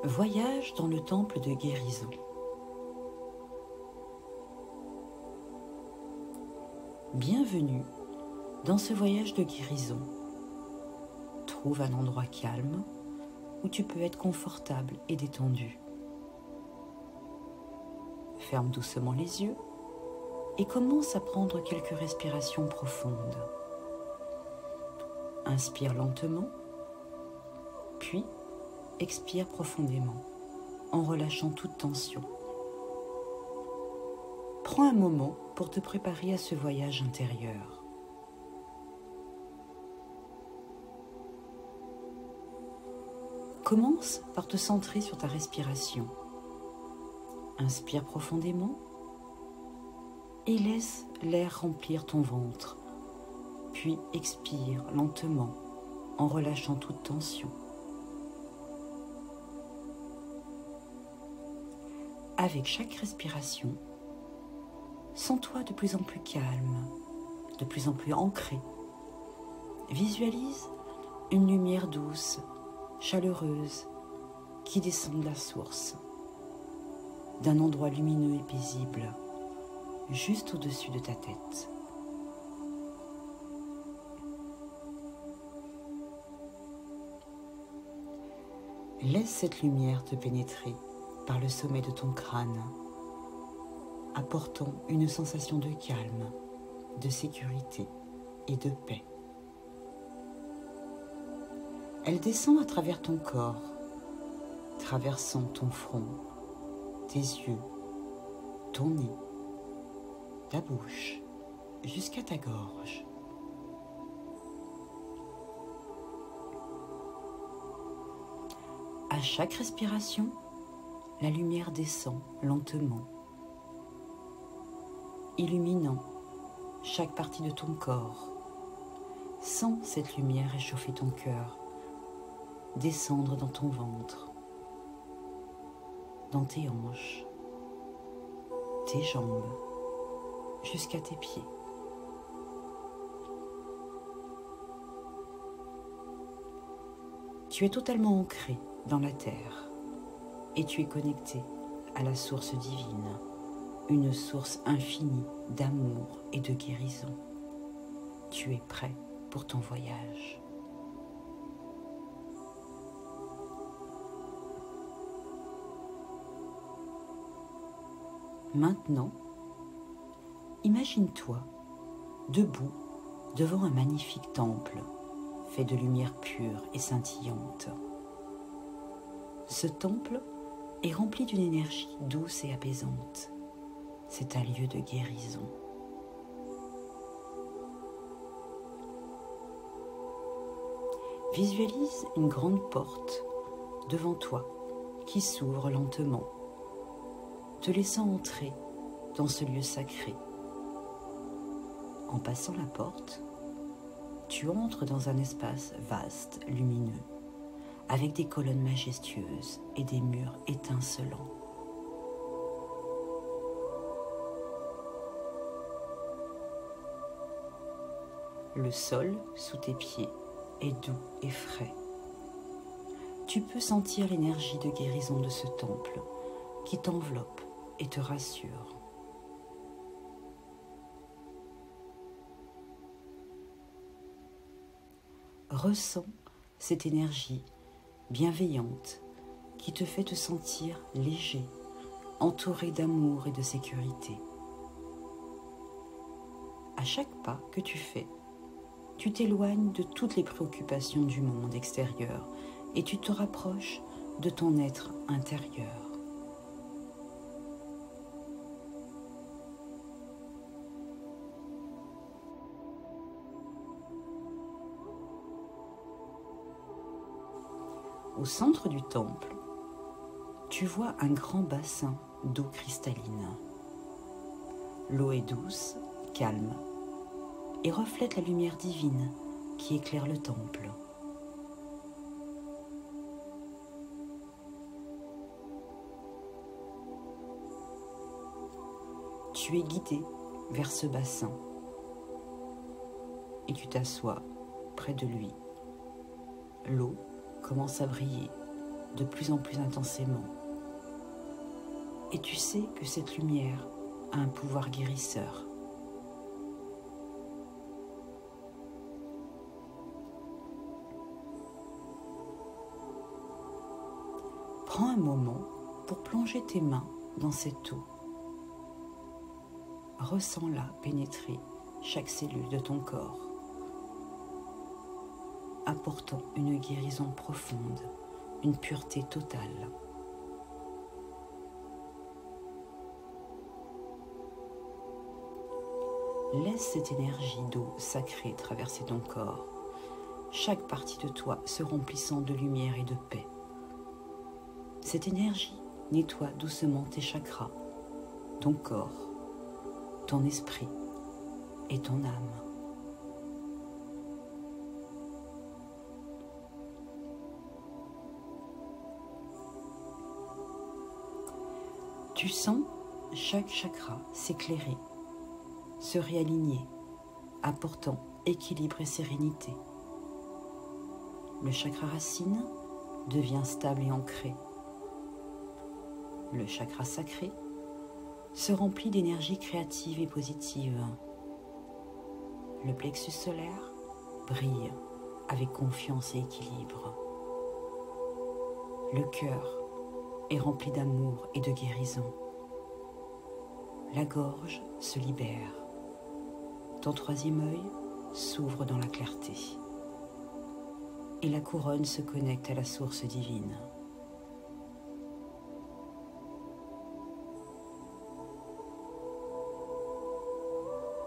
Voyage dans le temple de guérison. Bienvenue dans ce voyage de guérison. Trouve un endroit calme où tu peux être confortable et détendu. Ferme doucement les yeux et commence à prendre quelques respirations profondes. Inspire lentement, puis expire profondément en relâchant toute tension. Prends un moment pour te préparer à ce voyage intérieur. Commence par te centrer sur ta respiration. Inspire profondément et laisse l'air remplir ton ventre, puis expire lentement en relâchant toute tension. Avec chaque respiration, sens-toi de plus en plus calme, de plus en plus ancré. Visualise une lumière douce, chaleureuse, qui descend de la source, d'un endroit lumineux et paisible, juste au-dessus de ta tête. Laisse cette lumière te pénétrer par le sommet de ton crâne, apportant une sensation de calme, de sécurité et de paix. Elle descend à travers ton corps, traversant ton front, tes yeux, ton nez, ta bouche, jusqu'à ta gorge. À chaque respiration, la lumière descend lentement, illuminant chaque partie de ton corps. Sens cette lumière réchauffer ton cœur, descendre dans ton ventre, dans tes hanches, tes jambes, jusqu'à tes pieds. Tu es totalement ancré dans la terre et tu es connecté à la source divine, une source infinie d'amour et de guérison. Tu es prêt pour ton voyage. Maintenant, imagine-toi debout devant un magnifique temple fait de lumière pure et scintillante. Ce temple est rempli d'une énergie douce et apaisante. C'est un lieu de guérison. Visualise une grande porte devant toi qui s'ouvre lentement, te laissant entrer dans ce lieu sacré. En passant la porte, tu entres dans un espace vaste, lumineux, avec des colonnes majestueuses et des murs étincelants. Le sol sous tes pieds est doux et frais. Tu peux sentir l'énergie de guérison de ce temple qui t'enveloppe et te rassure. Ressens cette énergie bienveillante qui te fait te sentir léger, entouré d'amour et de sécurité. À chaque pas que tu fais, tu t'éloignes de toutes les préoccupations du monde extérieur et tu te rapproches de ton être intérieur. Au centre du temple, tu vois un grand bassin d'eau cristalline. L'eau est douce, calme, et reflète la lumière divine qui éclaire le temple. Tu es guidé vers ce bassin et tu t'assois près de lui. L'eau commence à briller de plus en plus intensément. Et tu sais que cette lumière a un pouvoir guérisseur. Prends un moment pour plonger tes mains dans cette eau. Ressens-la pénétrer chaque cellule de ton corps, apportant une guérison profonde, une pureté totale. Laisse cette énergie d'eau sacrée traverser ton corps, chaque partie de toi se remplissant de lumière et de paix. Cette énergie nettoie doucement tes chakras, ton corps, ton esprit et ton âme. Tu sens chaque chakra s'éclairer, se réaligner, apportant équilibre et sérénité. Le chakra racine devient stable et ancré. Le chakra sacré se remplit d'énergie créative et positive. Le plexus solaire brille avec confiance et équilibre. Le cœur est rempli d'amour et de guérison. La gorge se libère. Ton troisième œil s'ouvre dans la clarté. Et la couronne se connecte à la source divine.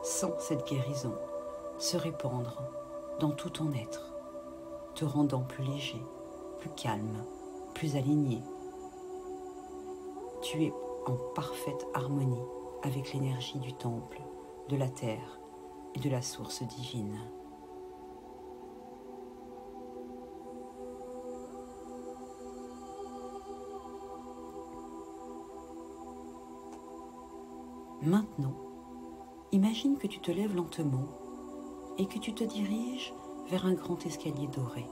Sens cette guérison se répandre dans tout ton être, te rendant plus léger, plus calme, plus aligné. Tu es en parfaite harmonie avec l'énergie du temple, de la terre et de la source divine. Maintenant, imagine que tu te lèves lentement et que tu te diriges vers un grand escalier doré.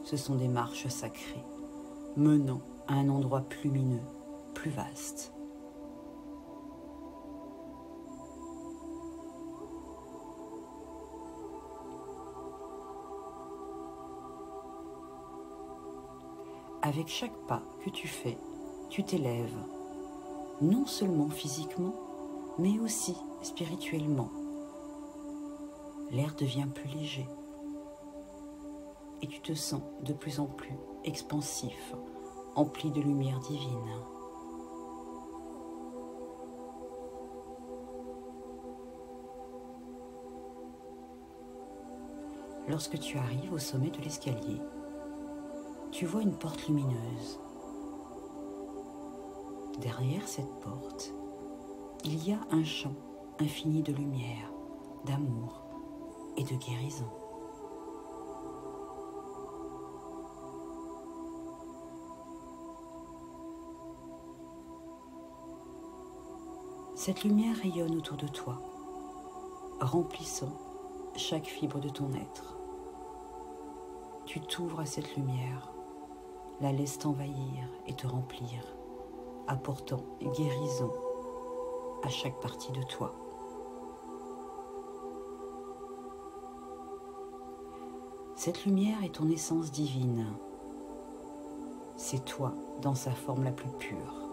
Ce sont des marches sacrées, menant à un endroit plus lumineux, plus vaste. Avec chaque pas que tu fais, tu t'élèves, non seulement physiquement, mais aussi spirituellement. L'air devient plus léger et tu te sens de plus en plus expansif, empli de lumière divine. Lorsque tu arrives au sommet de l'escalier, tu vois une porte lumineuse. Derrière cette porte, il y a un champ infini de lumière, d'amour et de guérison. Cette lumière rayonne autour de toi, remplissant chaque fibre de ton être. Tu t'ouvres à cette lumière, la laisses t'envahir et te remplir, apportant guérison à chaque partie de toi. Cette lumière est ton essence divine. C'est toi dans sa forme la plus pure.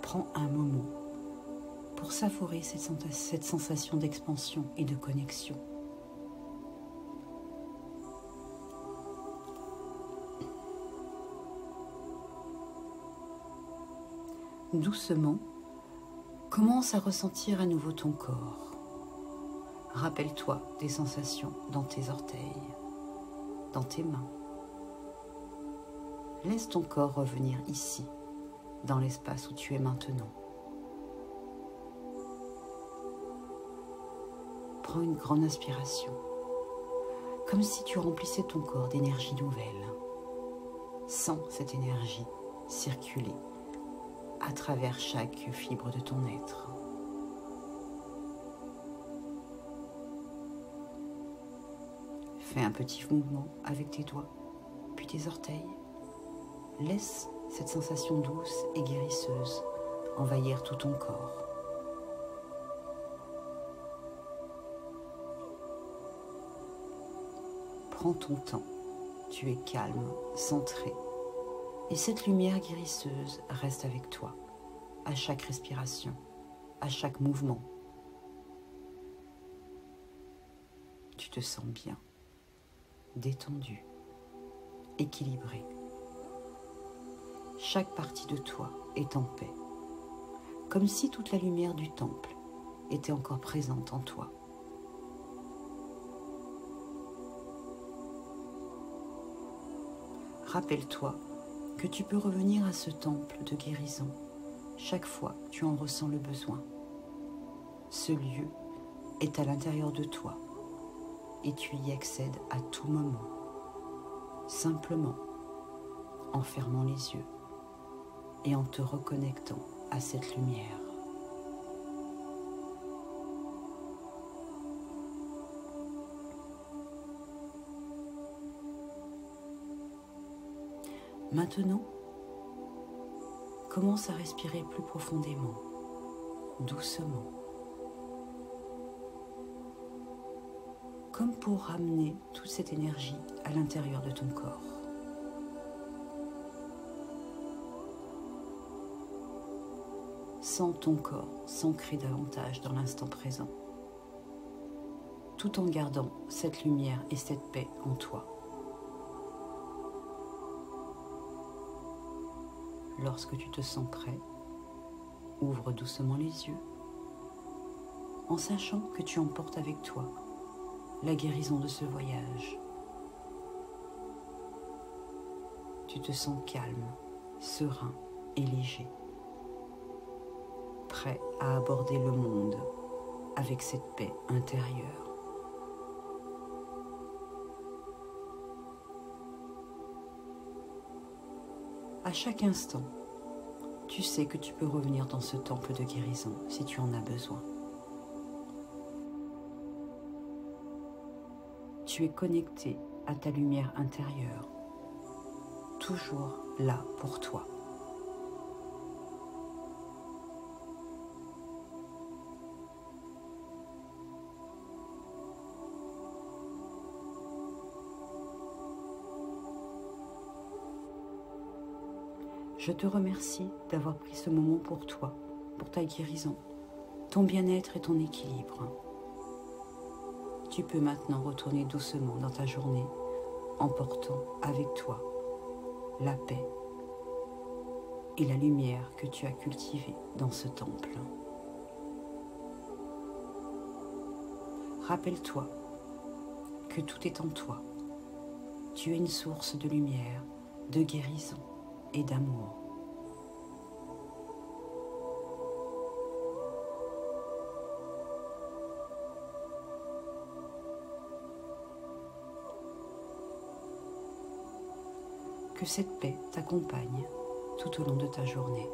Prends un moment pour savourer cette sensation d'expansion et de connexion. Doucement, commence à ressentir à nouveau ton corps. Rappelle-toi des sensations dans tes orteils, dans tes mains. Laisse ton corps revenir ici, dans l'espace où tu es maintenant. Prends une grande inspiration, comme si tu remplissais ton corps d'énergie nouvelle. Sens cette énergie circuler à travers chaque fibre de ton être. Fais un petit mouvement avec tes doigts, puis tes tes orteils. Laisse cette sensation douce et guérisseuse envahir tout ton corps. Prends ton temps, tu es calme, centré, et cette lumière guérisseuse reste avec toi, à chaque respiration, à chaque mouvement. Tu te sens bien, détendu, équilibré. Chaque partie de toi est en paix, comme si toute la lumière du temple était encore présente en toi. Rappelle-toi que tu peux revenir à ce temple de guérison chaque fois que tu en ressens le besoin. Ce lieu est à l'intérieur de toi et tu y accèdes à tout moment, simplement en fermant les yeux et en te reconnectant à cette lumière. Maintenant, commence à respirer plus profondément, doucement, comme pour ramener toute cette énergie à l'intérieur de ton corps. Sens ton corps s'ancrer davantage dans l'instant présent, tout en gardant cette lumière et cette paix en toi. Lorsque tu te sens prêt, ouvre doucement les yeux, en sachant que tu emportes avec toi la guérison de ce voyage. Tu te sens calme, serein et léger, prêt à aborder le monde avec cette paix intérieure. À chaque instant, tu sais que tu peux revenir dans ce temple de guérison si tu en as besoin. Tu es connecté à ta lumière intérieure, toujours là pour toi. Je te remercie d'avoir pris ce moment pour toi, pour ta guérison, ton bien-être et ton équilibre. Tu peux maintenant retourner doucement dans ta journée en portant avec toi la paix et la lumière que tu as cultivée dans ce temple. Rappelle-toi que tout est en toi. Tu es une source de lumière, de guérison et d'amour. Que cette paix t'accompagne tout au long de ta journée.